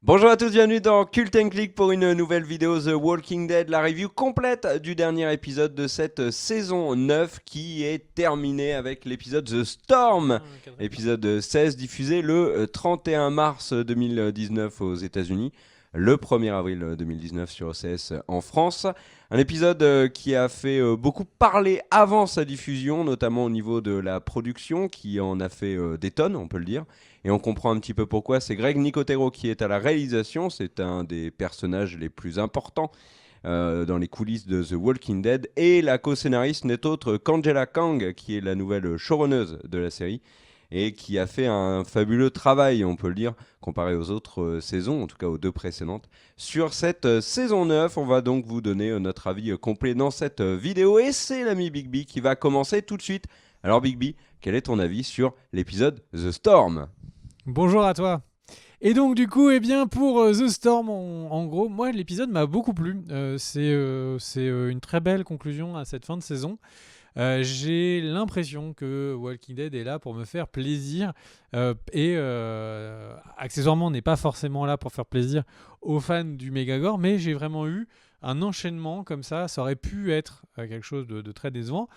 Bonjour à tous, bienvenue dans Cult and Click pour une nouvelle vidéo The Walking Dead, la review complète du dernier épisode de cette saison 9 qui est terminée avec l'épisode The Storm, épisode 16 diffusé le 31 mars 2019 aux États-Unis, le 1er avril 2019 sur OCS en France. Un épisode qui a fait beaucoup parler avant sa diffusion, notamment au niveau de la production qui en a fait des tonnes, on peut le dire. Et on comprend un petit peu pourquoi. C'est Greg Nicotero qui est à la réalisation. C'est un des personnages les plus importants dans les coulisses de The Walking Dead. Et la co-scénariste n'est autre qu'Angela Kang, qui est la nouvelle showrunneuse de la série et qui a fait un fabuleux travail, on peut le dire, comparé aux autres saisons, en tout cas aux deux précédentes. Sur cette saison 9, on va donc vous donner notre avis complet dans cette vidéo. Et c'est l'ami Big B qui va commencer tout de suite. Alors Big B, quel est ton avis sur l'épisode The Storm ? Bonjour à toi. Et donc du coup, pour The Storm, en gros, moi l'épisode m'a beaucoup plu. C'est une très belle conclusion à cette fin de saison. J'ai l'impression que Walking Dead est là pour me faire plaisir accessoirement on n'est pas forcément là pour faire plaisir aux fans du Megagore, mais j'ai vraiment eu un enchaînement comme ça aurait pu être quelque chose de très décevant,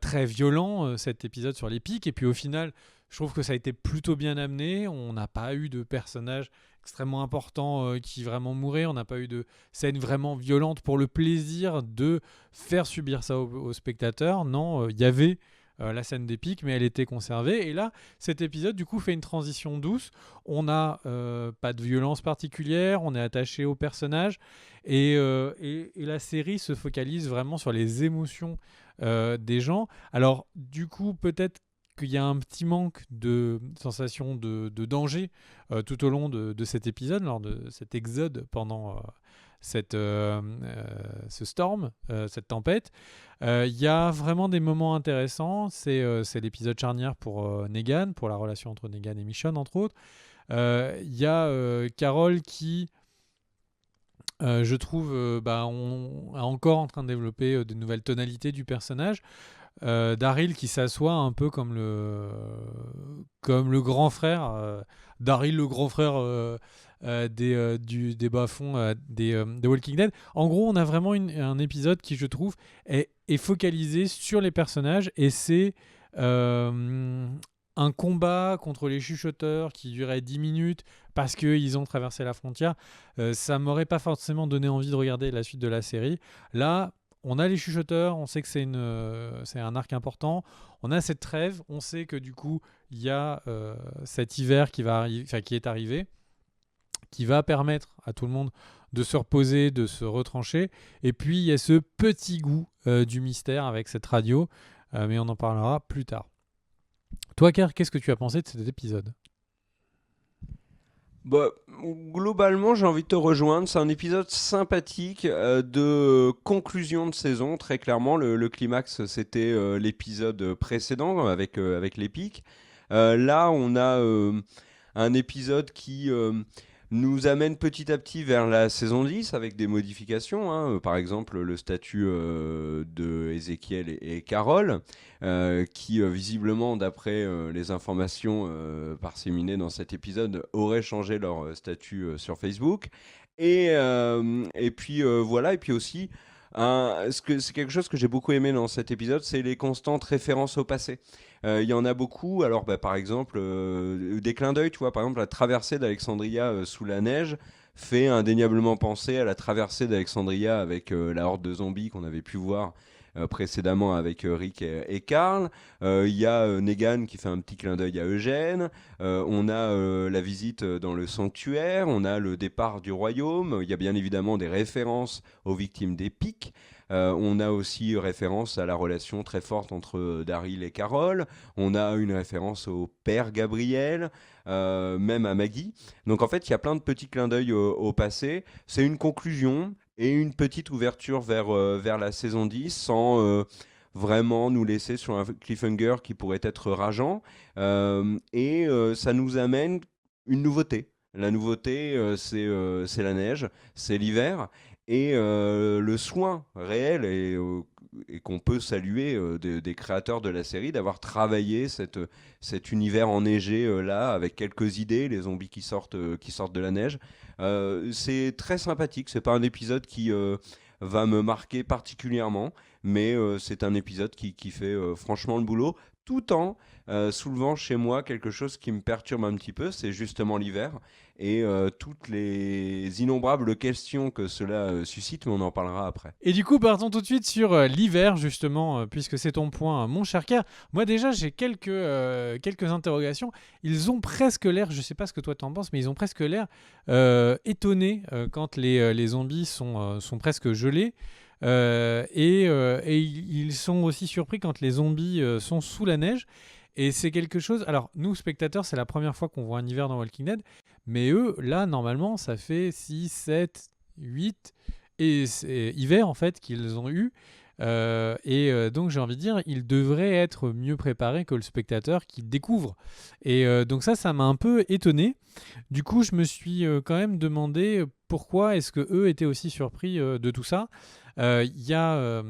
très violent cet épisode sur les pics, et puis au final je trouve que ça a été plutôt bien amené. On n'a pas eu de personnages extrêmement importants qui vraiment mouraient. On n'a pas eu de scène vraiment violente pour le plaisir de faire subir ça aux spectateurs. Non, il y avait la scène des pics, mais elle était conservée. Et là, cet épisode, du coup, fait une transition douce. On n'a pas de violence particulière. On est attaché aux personnages. Et la série se focalise vraiment sur les émotions des gens. Alors, du coup, peut-être qu'il y a un petit manque de sensation de danger tout au long de cet épisode, lors de cet exode pendant ce storm, cette tempête. Il y a vraiment des moments intéressants. C'est l'épisode charnière pour Negan, pour la relation entre Negan et Michonne, entre autres. Il y a Carol qui, je trouve, on est encore en train de développer de nouvelles tonalités du personnage. Daryl qui s'assoit un peu comme le grand frère, Daryl le grand frère des bas-fonds des Walking Dead. En gros, on a vraiment un épisode qui, je trouve, est focalisé sur les personnages, et c'est un combat contre les chuchoteurs qui durait 10 minutes parce qu'ils ont traversé la frontière. Ça m'aurait pas forcément donné envie de regarder la suite de la série. Là, on a les chuchoteurs, on sait que c'est un arc important. On a cette trêve, on sait que du coup, il y a cet hiver qui est arrivé, qui va permettre à tout le monde de se reposer, de se retrancher. Et puis, il y a ce petit goût du mystère avec cette radio, mais on en parlera plus tard. Toi, Ker, qu'est-ce que tu as pensé de cet épisode ? Bah, globalement, j'ai envie de te rejoindre. C'est un épisode sympathique de conclusion de saison. Très clairement, le climax, c'était l'épisode précédent avec les pics. Là, on a un épisode qui nous amène petit à petit vers la saison 10 avec des modifications, hein. Par exemple, le statut de Ezekiel et Carol, qui visiblement, d'après les informations parséminées dans cet épisode, auraient changé leur statut sur Facebook. Et puis voilà, et puis aussi, c'est quelque chose que j'ai beaucoup aimé dans cet épisode, c'est les constantes références au passé. Il y en a beaucoup. Alors, par exemple, des clins d'œil, tu vois, par exemple, la traversée d'Alexandria sous la neige fait indéniablement penser à la traversée d'Alexandria avec la horde de zombies qu'on avait pu voir précédemment avec Rick et Carl. Il y a Negan qui fait un petit clin d'œil à Eugène. On a la visite dans le sanctuaire. On a le départ du royaume. Il y a bien évidemment des références aux victimes des pics. On a aussi référence à la relation très forte entre Daryl et Carol. On a une référence au père Gabriel, même à Maggie. Donc en fait, il y a plein de petits clins d'œil au passé. C'est une conclusion et une petite ouverture vers la saison 10 sans vraiment nous laisser sur un cliffhanger qui pourrait être rageant. Ça nous amène une nouveauté. La nouveauté, c'est la neige, c'est l'hiver, et le soin réel et qu'on peut saluer des créateurs de la série d'avoir travaillé cet univers enneigé là, avec quelques idées, les zombies qui sortent de la neige. C'est très sympathique, c'est pas un épisode qui va me marquer particulièrement, mais c'est un épisode qui fait franchement le boulot, tout en soulevant chez moi quelque chose qui me perturbe un petit peu, c'est justement l'hiver et toutes les innombrables questions que cela suscite, mais on en parlera après. Et du coup, partons tout de suite sur l'hiver, justement, puisque c'est ton point, mon cher Kerr. Moi, déjà, j'ai quelques interrogations. Ils ont presque l'air, je sais pas ce que toi t'en penses, mais ils ont presque l'air étonnés quand les zombies sont presque gelés. Et ils sont aussi surpris quand les zombies sont sous la neige. Et c'est quelque chose. Alors, nous, spectateurs, c'est la première fois qu'on voit un hiver dans Walking Dead. Mais eux, là, normalement, ça fait 6, 7, 8 et c'est hiver, en fait, qu'ils ont eu. Donc, j'ai envie de dire, ils devraient être mieux préparés que le spectateur qui découvre. Donc, ça m'a un peu étonné. Du coup, je me suis quand même demandé pourquoi est-ce que eux étaient aussi surpris de tout ça. Il y a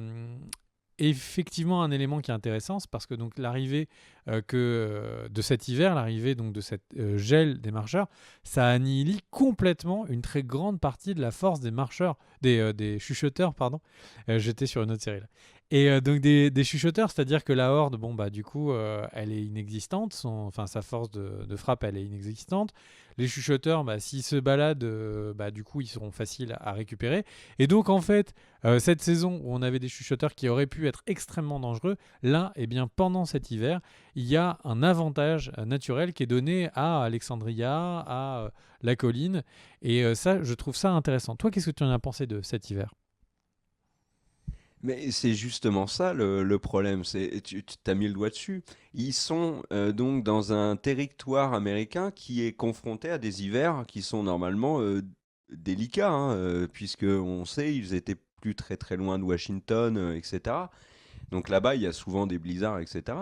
effectivement un élément qui est intéressant, c'est parce que donc l'arrivée de cet hiver, l'arrivée donc de cette gel des marcheurs, ça annihilie complètement une très grande partie de la force des marcheurs, des chuchoteurs, pardon. J'étais sur une autre série là. Et donc des chuchoteurs, c'est-à-dire que la horde, bon bah du coup, elle est inexistante, enfin sa force de frappe, elle est inexistante. Les chuchoteurs, bah, s'ils se baladent, bah, du coup, ils seront faciles à récupérer. Et donc, en fait, cette saison où on avait des chuchoteurs qui auraient pu être extrêmement dangereux, là, eh bien, pendant cet hiver, il y a un avantage naturel qui est donné à Alexandria, à la colline. Et ça, je trouve ça intéressant. Toi, qu'est-ce que tu en as pensé de cet hiver? Mais c'est justement ça le problème, tu as mis le doigt dessus. Ils sont donc dans un territoire américain qui est confronté à des hivers qui sont normalement délicats, hein, puisque on sait ils étaient plus très très loin de Washington, etc. Donc là-bas, il y a souvent des blizzards, etc.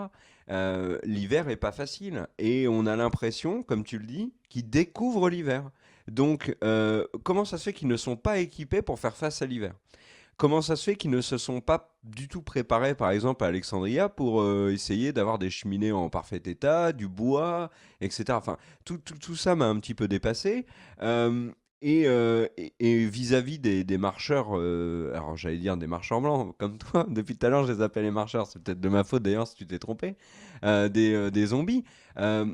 L'hiver est pas facile et on a l'impression, comme tu le dis, qu'ils découvrent l'hiver. Donc, comment ça se fait qu'ils ne sont pas équipés pour faire face à l'hiver? Comment ça se fait qu'ils ne se sont pas du tout préparés, par exemple, à Alexandria pour essayer d'avoir des cheminées en parfait état, du bois, etc. Enfin, tout ça m'a un petit peu dépassé. Euh, et vis-à-vis des marcheurs, alors j'allais dire des marcheurs blancs, comme toi, depuis tout à l'heure je les appelle les marcheurs, c'est peut-être de ma faute d'ailleurs si tu t'es trompé, des zombies. euh,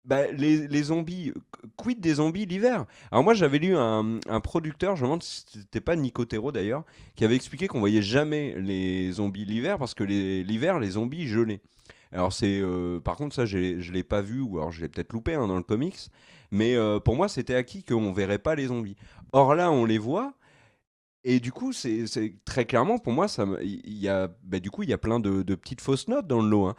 Bah, les zombies, quid des zombies l'hiver? Alors moi j'avais lu un producteur, je me demande si c'était pas Nicotero d'ailleurs, qui avait expliqué qu'on voyait jamais les zombies l'hiver parce que l'hiver les zombies gelaient. Alors par contre ça je l'ai pas vu ou alors je l'ai peut-être loupé hein, dans le comics, mais pour moi c'était acquis qu'on verrait pas les zombies. Or là on les voit et du coup, c'est très clairement pour moi, il y a, bah, du coup, il y a plein de petites fausses notes dans le lot, hein.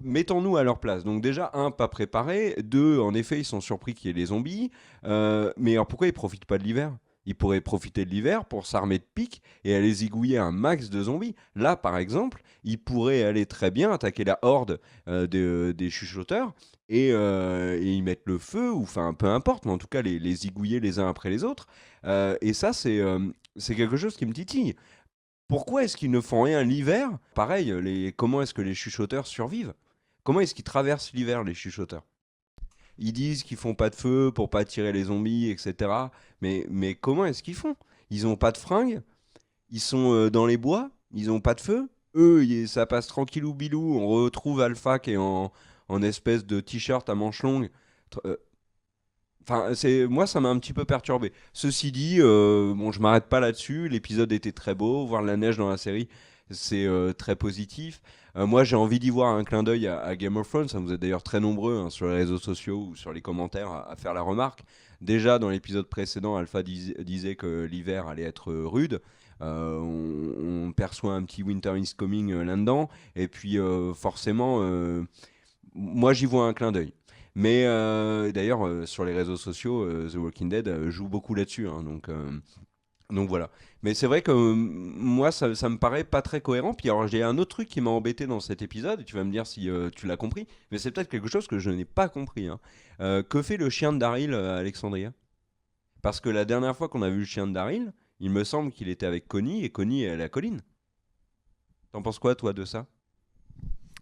Mettons-nous à leur place. Donc déjà, un, pas préparé. Deux, en effet, ils sont surpris qu'il y ait les zombies. Mais alors pourquoi ils profitent pas de l'hiver? Ils pourraient profiter de l'hiver pour s'armer de piques et aller zigouiller un max de zombies. Là, par exemple, ils pourraient aller très bien attaquer la horde des chuchoteurs et y mettre le feu, ou enfin peu importe, mais en tout cas les zigouiller les uns après les autres. Et ça, c'est quelque chose qui me titille. Pourquoi est-ce qu'ils ne font rien l'hiver? Pareil, comment est-ce que les chuchoteurs survivent? Comment est-ce qu'ils traversent l'hiver, les chuchoteurs? Ils disent qu'ils font pas de feu pour pas attirer les zombies, etc. Mais comment est-ce qu'ils font? Ils ont pas de fringues, ils sont dans les bois, ils ont pas de feu. Eux, ça passe tranquillou bilou. On retrouve Alpha qui est en espèce de t-shirt à manches longues. Enfin, moi, ça m'a un petit peu perturbé. Ceci dit, bon, je m'arrête pas là-dessus. L'épisode était très beau. Voir la neige dans la série, c'est très positif. Moi, j'ai envie d'y voir un clin d'œil à Game of Thrones. Ça vous êtes d'ailleurs très nombreux hein, sur les réseaux sociaux ou sur les commentaires à faire la remarque. Déjà, dans l'épisode précédent, Alpha disait que l'hiver allait être rude. On perçoit un petit Winter is Coming là-dedans. Et puis, forcément, moi, j'y vois un clin d'œil. Mais d'ailleurs, sur les réseaux sociaux, The Walking Dead joue beaucoup là-dessus, hein, donc Donc voilà. Mais c'est vrai que moi, ça me paraît pas très cohérent. Puis alors, j'ai un autre truc qui m'a embêté dans cet épisode, et tu vas me dire si tu l'as compris, mais c'est peut-être quelque chose que je n'ai pas compris, hein. Que fait le chien de Daryl à Alexandria? Parce que la dernière fois qu'on a vu le chien de Daryl, il me semble qu'il était avec Connie, et Connie est à la colline. T'en penses quoi, toi, de ça?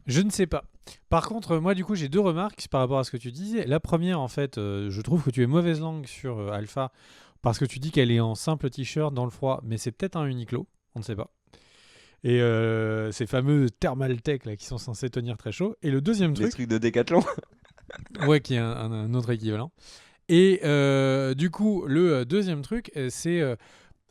Je ne sais pas. Par contre, moi, du coup, j'ai deux remarques par rapport à ce que tu disais. La première, en fait, je trouve que tu es mauvaise langue sur Alpha parce que tu dis qu'elle est en simple t-shirt dans le froid, mais c'est peut-être un Uniqlo, on ne sait pas. Et ces fameux Thermaltech là qui sont censés tenir très chaud. Et le deuxième Les truc, trucs de Décathlon? ouais, qui est un autre équivalent. Et du coup, le deuxième truc, c'est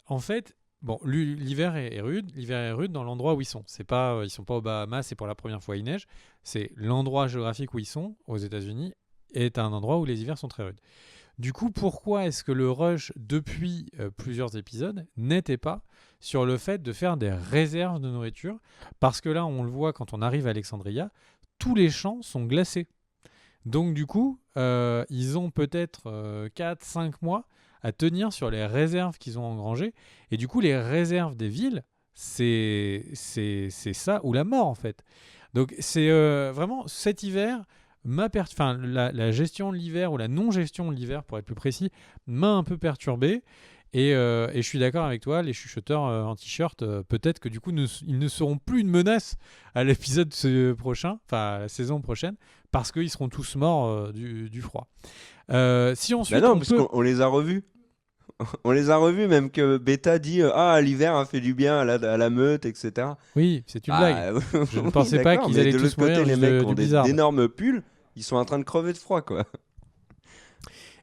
en fait, bon, l'hiver est rude. L'hiver est rude dans l'endroit où ils sont. C'est pas, ils sont pas aux Bahamas, c'est pour la première fois il neige. C'est l'endroit géographique où ils sont, aux États-Unis, est un endroit où les hivers sont très rudes. Du coup, pourquoi est-ce que le rush, depuis plusieurs épisodes, n'était pas sur le fait de faire des réserves de nourriture? Parce que là, on le voit quand on arrive à Alexandria, tous les champs sont glacés. Donc du coup, ils ont peut-être 4-5 mois à tenir sur les réserves qu'ils ont engrangées. Et du coup, les réserves des villes, c'est ça ou la mort en fait. Donc c'est vraiment cet hiver, enfin, la gestion de l'hiver ou la non-gestion de l'hiver, pour être plus précis, m'a un peu perturbé. Et je suis d'accord avec toi, les chuchoteurs en t-shirt, peut-être que du coup, ils ne seront plus une menace à l'épisode prochain, enfin à la saison prochaine, parce qu'ils seront tous morts du froid. Si Bah ensuite non, on parce peut... qu'on les a revus. On les a revus, même que Beta dit ah, l'hiver a fait du bien à la meute, etc. Oui, c'est une blague. Ah, Je ne oui, pensais pas d'accord, qu'ils mais allaient de l'autre tous côté, mourir les juste mecs ont du blizzard. d'énormes pulls, ils sont en train de crever de froid, quoi.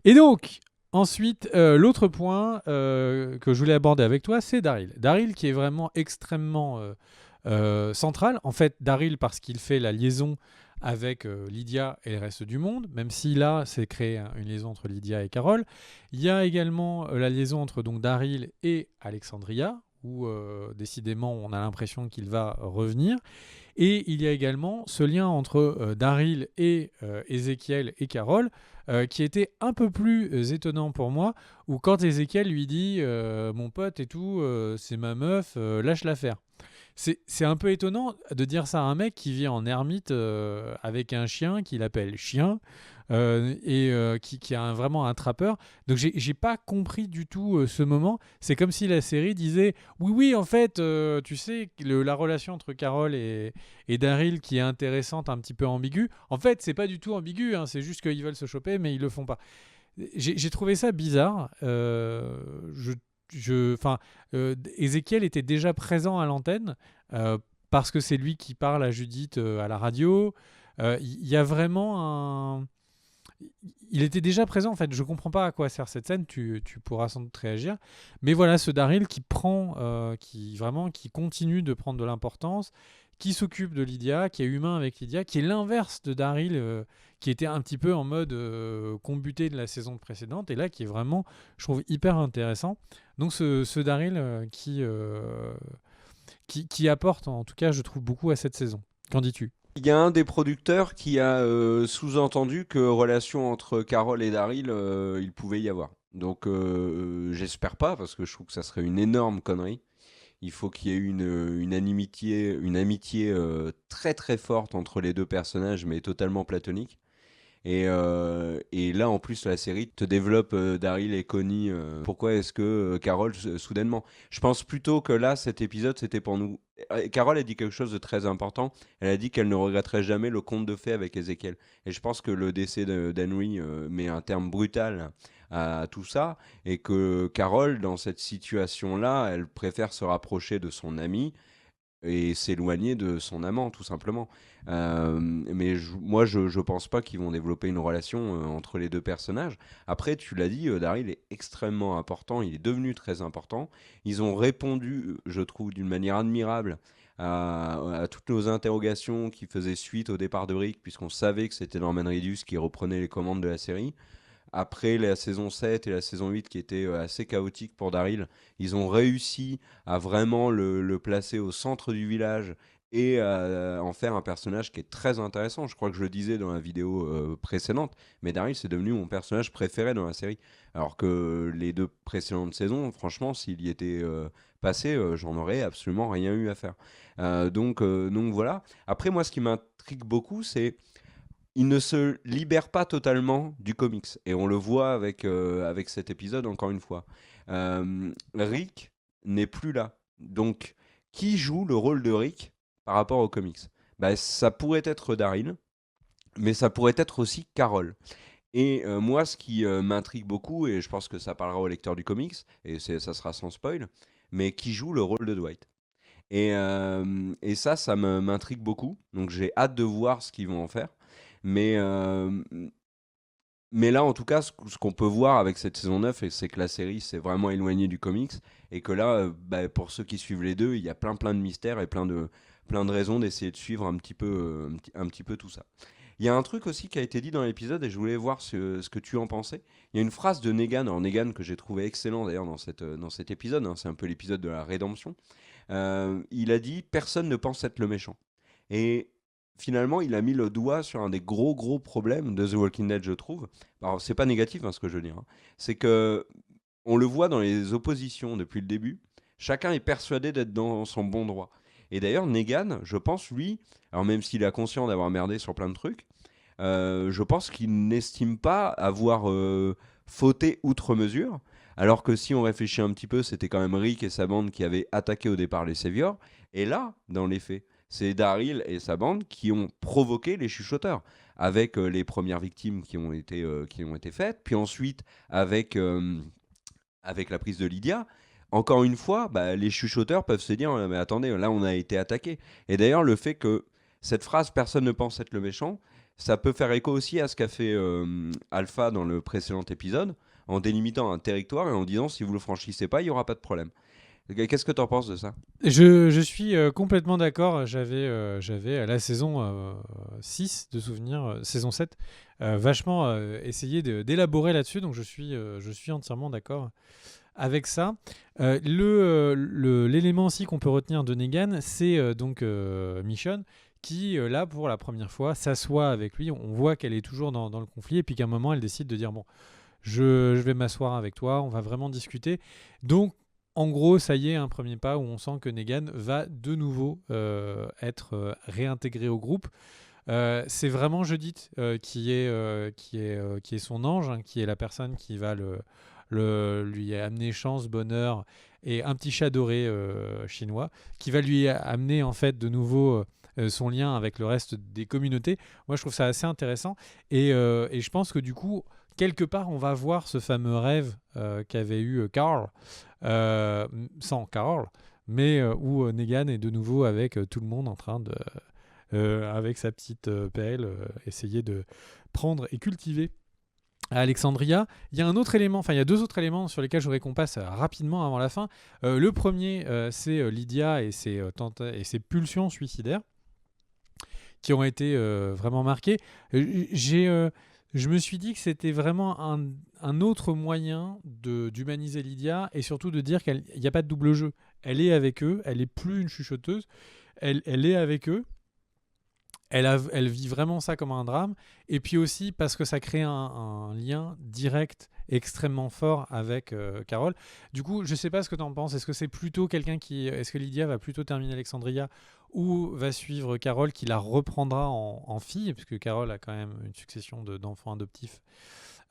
Et donc, ensuite, l'autre point que je voulais aborder avec toi, c'est Daryl. Daryl qui est vraiment extrêmement central. En fait, Daryl parce qu'il fait la liaison avec Lydia et le reste du monde, même si là, c'est créé une liaison entre Lydia et Carol. Il y a également la liaison entre donc Daryl et Alexandria, où décidément, on a l'impression qu'il va revenir. Et il y a également ce lien entre Daryl et Ezekiel et Carol qui était un peu plus étonnant pour moi, où quand Ezekiel lui dit mon pote et tout, c'est ma meuf, lâche l'affaire. C'est un peu étonnant de dire ça à un mec qui vit en ermite avec un chien qu'il appelle chien et qui a vraiment un trappeur. Donc j'ai pas compris du tout ce moment. C'est comme si la série disait oui oui en fait tu sais la relation entre Carol et Daryl qui est intéressante, un petit peu ambiguë. En fait c'est pas du tout ambigu, hein, c'est juste qu'ils veulent se choper mais ils le font pas. J'ai trouvé ça bizarre. Enfin, Ezekiel était déjà présent à l'antenne parce que c'est lui qui parle à Judith à la radio. Il y a vraiment un. Il était déjà présent en fait. Je comprends pas à quoi sert cette scène. Tu pourras sans doute réagir. Mais voilà, ce Daryl qui prend, qui continue de prendre de l'importance, qui s'occupe de Lydia, qui est humain avec Lydia, qui est l'inverse de Daryl, qui était un petit peu en mode combuté de la saison précédente, et là qui est vraiment, je trouve, hyper intéressant. Donc ce Daryl qui apporte, en tout cas, je trouve beaucoup à cette saison. Qu'en dis-tu? Il y a un des producteurs qui a sous-entendu que relation entre Carol et Daryl, il pouvait y avoir. Donc j'espère pas, parce que je trouve que ça serait une énorme connerie. Il faut qu'il y ait une amitié très très forte entre les deux personnages, mais totalement platonique. Et là, en plus, la série te développe Daryl et Connie. Pourquoi est-ce que Carol, soudainement? Je pense plutôt que là, cet épisode, c'était pour nous. Carol a dit quelque chose de très important. Elle a dit qu'elle ne regretterait jamais le conte de fées avec Ezekiel. Et je pense que le décès d'Henry met un terme brutal à tout ça. Et que Carol, dans cette situation-là, elle préfère se rapprocher de son ami et s'éloigner de son amant, tout simplement. Mais moi, je pense pas qu'ils vont développer une relation entre les deux personnages. Après, tu l'as dit, Daryl est extrêmement important, il est devenu très important. Ils ont répondu, je trouve, d'une manière admirable à toutes nos interrogations qui faisaient suite au départ de Rick, puisqu'on savait que c'était Norman Reedus qui reprenait les commandes de la série. Après la saison 7 et la saison 8 qui étaient assez chaotiques pour Daryl, ils ont réussi à vraiment le placer au centre du village et en faire un personnage qui est très intéressant. Je crois que je le disais dans la vidéo précédente, mais Daryl, c'est devenu mon personnage préféré dans la série. Alors que les 2 précédentes saisons, franchement, s'il y était passé, j'en aurais absolument rien eu à faire. Donc voilà. Après, moi, ce qui m'intrigue beaucoup, c'est il ne se libère pas totalement du comics. Et on le voit avec cet épisode, encore une fois. Rick n'est plus là. Donc, qui joue le rôle de Rick par rapport aux comics? Bah, ça pourrait être Daryl, mais ça pourrait être aussi Carol. Et moi, ce qui m'intrigue beaucoup, et je pense que ça parlera au lecteur du comics, et ça sera sans spoil, mais qui joue le rôle de Dwight. Et ça m'intrigue beaucoup. Donc j'ai hâte de voir ce qu'ils vont en faire. Mais, mais là, en tout cas, ce qu'on peut voir avec cette saison 9, c'est que la série s'est vraiment éloignée du comics. Et que là, bah, pour ceux qui suivent les deux, il y a plein de mystères et plein de raisons d'essayer de suivre un petit peu tout ça. Il y a un truc aussi qui a été dit dans l'épisode et je voulais voir ce que tu en pensais. Il y a une phrase de Negan, alors Negan que j'ai trouvé excellent d'ailleurs dans cet épisode, hein, c'est un peu l'épisode de la rédemption. Il a dit personne ne pense être le méchant. Et finalement, il a mis le doigt sur un des gros problèmes de The Walking Dead, je trouve. Alors, c'est pas négatif hein, ce que je veux dire, hein. C'est que on le voit dans les oppositions depuis le début. Chacun est persuadé d'être dans son bon droit. Et d'ailleurs, Negan, je pense, lui, alors même s'il est conscient d'avoir merdé sur plein de trucs, je pense qu'il n'estime pas avoir fauté outre mesure. Alors que si on réfléchit un petit peu, c'était quand même Rick et sa bande qui avaient attaqué au départ les Saviors. Et là, dans les faits, c'est Daryl et sa bande qui ont provoqué les chuchoteurs, avec les premières victimes qui ont été faites, puis ensuite avec la prise de Lydia. Encore une fois, bah, les chuchoteurs peuvent se dire mais attendez, là on a été attaqué. Et d'ailleurs, le fait que cette phrase personne ne pense être le méchant, ça peut faire écho aussi à ce qu'a fait Alpha dans le précédent épisode, en délimitant un territoire et en disant si vous le franchissez pas, il y aura pas de problème. Qu'est-ce que tu en penses de ça? Je suis complètement d'accord. J'avais à la saison 6 de souvenir, saison 7, vachement essayé d'élaborer là-dessus, donc je suis entièrement d'accord avec ça. L'élément aussi qu'on peut retenir de Negan, c'est donc Michonne qui, là, pour la première fois, s'assoit avec lui. On voit qu'elle est toujours dans le conflit et puis qu'à un moment, elle décide de dire, bon, je vais m'asseoir avec toi, on va vraiment discuter. Donc, en gros, ça y est, un premier pas où on sent que Negan va de nouveau être réintégré au groupe. C'est vraiment Judith qui est son ange, hein, qui est la personne qui va lui amener chance, bonheur et un petit chat doré chinois, qui va lui amener en fait de nouveau son lien avec le reste des communautés. Moi, je trouve ça assez intéressant et je pense que du coup, quelque part, on va voir ce fameux rêve qu'avait eu Carl, sans Carl, mais où Negan est de nouveau avec tout le monde en train de avec sa petite pelle, essayer de prendre et cultiver à Alexandria. Il y a un autre élément, enfin il y a deux autres éléments sur lesquels je voudrais qu'on passe rapidement avant la fin. Le premier, c'est Lydia et et ses pulsions suicidaires qui ont été vraiment marquées. Je me suis dit que c'était vraiment un autre moyen d'humaniser Lydia et surtout de dire qu'il n'y a pas de double jeu. Elle est avec eux, elle n'est plus une chuchoteuse, elle est avec eux. Elle vit vraiment ça comme un drame. Et puis aussi parce que ça crée un lien direct extrêmement fort avec Carole. Du coup, je ne sais pas ce que tu en penses. Est-ce que c'est plutôt est-ce que Lydia va plutôt terminer Alexandria ou va suivre Carole qui la reprendra en fille, puisque Carole a quand même une succession d'enfants adoptifs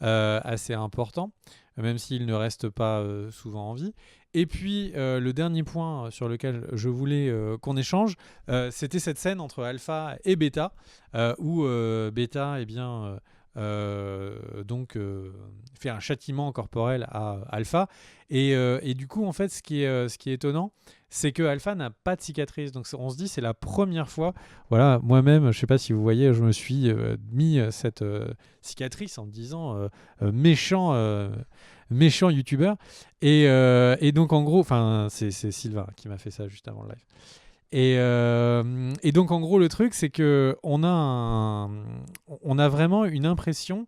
assez important, même s'il ne reste pas souvent en vie. Et puis, le dernier point sur lequel je voulais qu'on échange, c'était cette scène entre Alpha et Beta, où Beta, eh bien, fait un châtiment corporel à Alpha. Et du coup, en fait, ce qui est étonnant, c'est que Alpha n'a pas de cicatrice. Donc, on se dit, c'est la première fois. Voilà, moi-même, je ne sais pas si vous voyez, je me suis mis cette cicatrice en me disant méchant youtubeur. Et donc, en gros, c'est Sylvain qui m'a fait ça juste avant le live. Et donc, en gros, le truc, c'est que on a vraiment une impression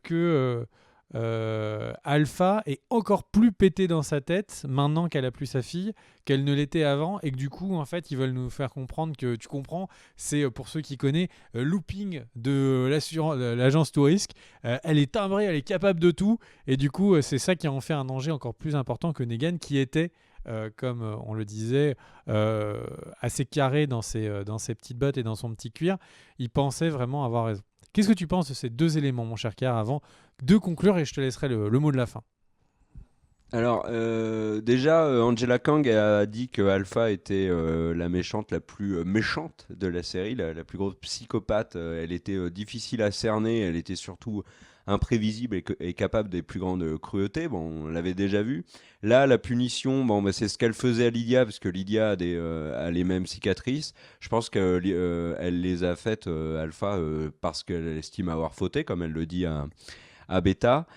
que Alpha est encore plus pété dans sa tête maintenant qu'elle a plus sa fille qu'elle ne l'était avant, et que du coup en fait ils veulent nous faire comprendre que, tu comprends, c'est pour ceux qui connaissent looping de l'agence Touriste, elle est timbrée, elle est capable de tout, et du coup c'est ça qui en fait un danger encore plus important que Negan, qui était comme on le disait, assez carré dans ses petites bottes et dans son petit cuir. Il pensait vraiment avoir raison. Qu'est-ce que tu penses de ces deux éléments, mon cher Car, avant de conclure, et je te laisserai le mot de la fin. Alors, déjà, Angela Kang a dit que Alpha était la méchante la plus méchante de la série, la plus grosse psychopathe. Elle était difficile à cerner, elle était surtout imprévisible et capable des plus grandes cruautés. Bon, on l'avait déjà vu. Là, la punition, bon, bah, c'est ce qu'elle faisait à Lydia, parce que Lydia a les mêmes cicatrices. Je pense qu'elle les a faites, Alpha, parce qu'elle estime avoir fauté, comme elle le dit à Beta.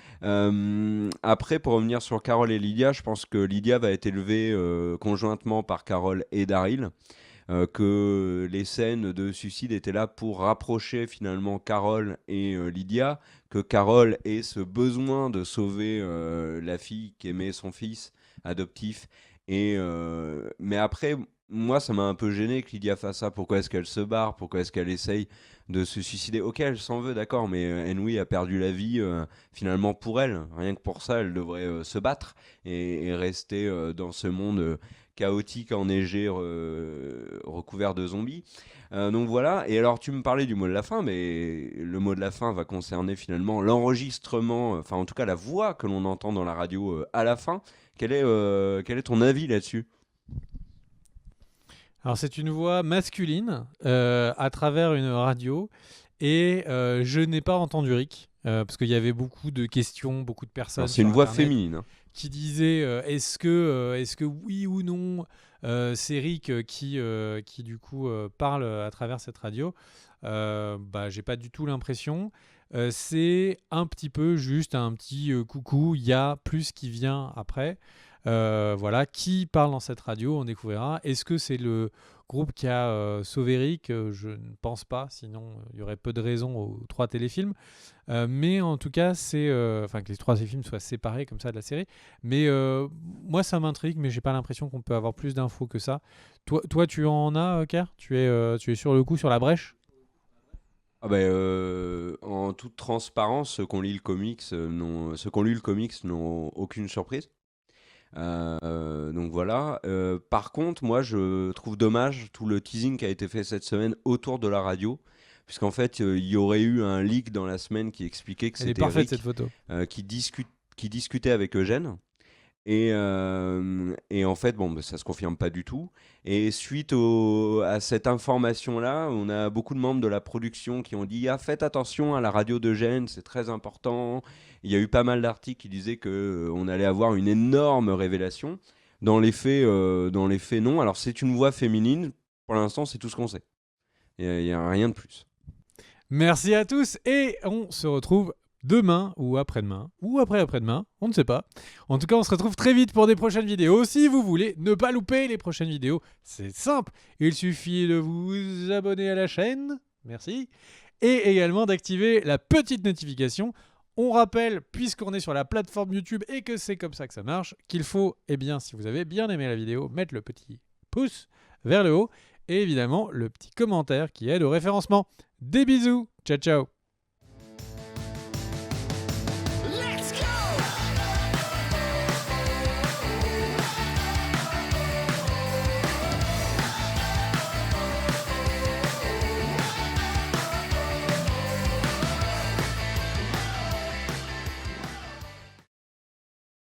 Après, pour revenir sur Carole et Lydia, je pense que Lydia va être élevée conjointement par Carole et Daryl. Que les scènes de suicide étaient là pour rapprocher finalement Carole et Lydia, que Carole ait ce besoin de sauver la fille qu'aimait son fils adoptif. Mais après, moi, ça m'a un peu gêné que Lydia fasse ça. Pourquoi est-ce qu'elle se barre? Pourquoi est-ce qu'elle essaye de se suicider? Ok, elle s'en veut, d'accord, mais Henry a perdu la vie finalement pour elle. Rien que pour ça, elle devrait se battre et rester dans ce monde chaotique, enneigé, recouvert de zombies. Donc voilà. Et alors, tu me parlais du mot de la fin, mais le mot de la fin va concerner finalement l'enregistrement, enfin en tout cas la voix que l'on entend dans la radio à la fin. Quel est ton avis là-dessus? Alors c'est une voix masculine à travers une radio, et je n'ai pas entendu Rick, parce qu'il y avait beaucoup de questions, beaucoup de personnes Alors, c'est sur une voix Internet féminine, hein. qui disaient est-ce que oui ou non c'est Rick qui du coup parle à travers cette radio. Bah, j'ai pas du tout l'impression. C'est un petit peu juste un petit coucou, il y a plus qui vient après. Voilà, qui parle dans cette radio, on découvrira. Est-ce que c'est le groupe qui a sauvé Rick? Je ne pense pas, sinon il y aurait peu de raisons aux 3 téléfilms. Mais en tout cas, c'est enfin que les 3 films soient séparés comme ça de la série. Mais moi, ça m'intrigue, mais j'ai pas l'impression qu'on peut avoir plus d'infos que ça. Toi, tu en as, Ker? Tu es sur le coup, sur la brèche? Ah ben, en toute transparence, ceux qui ont lu le comics n'ont aucune surprise. Donc voilà. Par contre, moi, je trouve dommage tout le teasing qui a été fait cette semaine autour de la radio, puisqu'en fait, il y aurait eu un leak dans la semaine qui expliquait que Elle est c'était parfaite cette Rick photo. qui discutait avec Eugène. Et en fait, bon, bah, ça se confirme pas du tout. Et suite à cette information-là, on a beaucoup de membres de la production qui ont dit: ah, faites attention à la radio d'Eugène, c'est très important. Il y a eu pas mal d'articles qui disaient que on allait avoir une énorme révélation. Dans les faits, non. Alors, c'est une voix féminine. Pour l'instant, c'est tout ce qu'on sait. Il y a rien de plus. Merci à tous, et on se retrouve demain ou après-demain ou après-après-demain, on ne sait pas. En tout cas, on se retrouve très vite pour des prochaines vidéos. Si vous voulez ne pas louper les prochaines vidéos, c'est simple. Il suffit de vous abonner à la chaîne. Merci. Et également d'activer la petite notification. On rappelle, puisqu'on est sur la plateforme YouTube et que c'est comme ça que ça marche, qu'il faut, eh bien, si vous avez bien aimé la vidéo, mettre le petit pouce vers le haut et évidemment le petit commentaire qui aide au référencement. Des bisous, ciao ciao.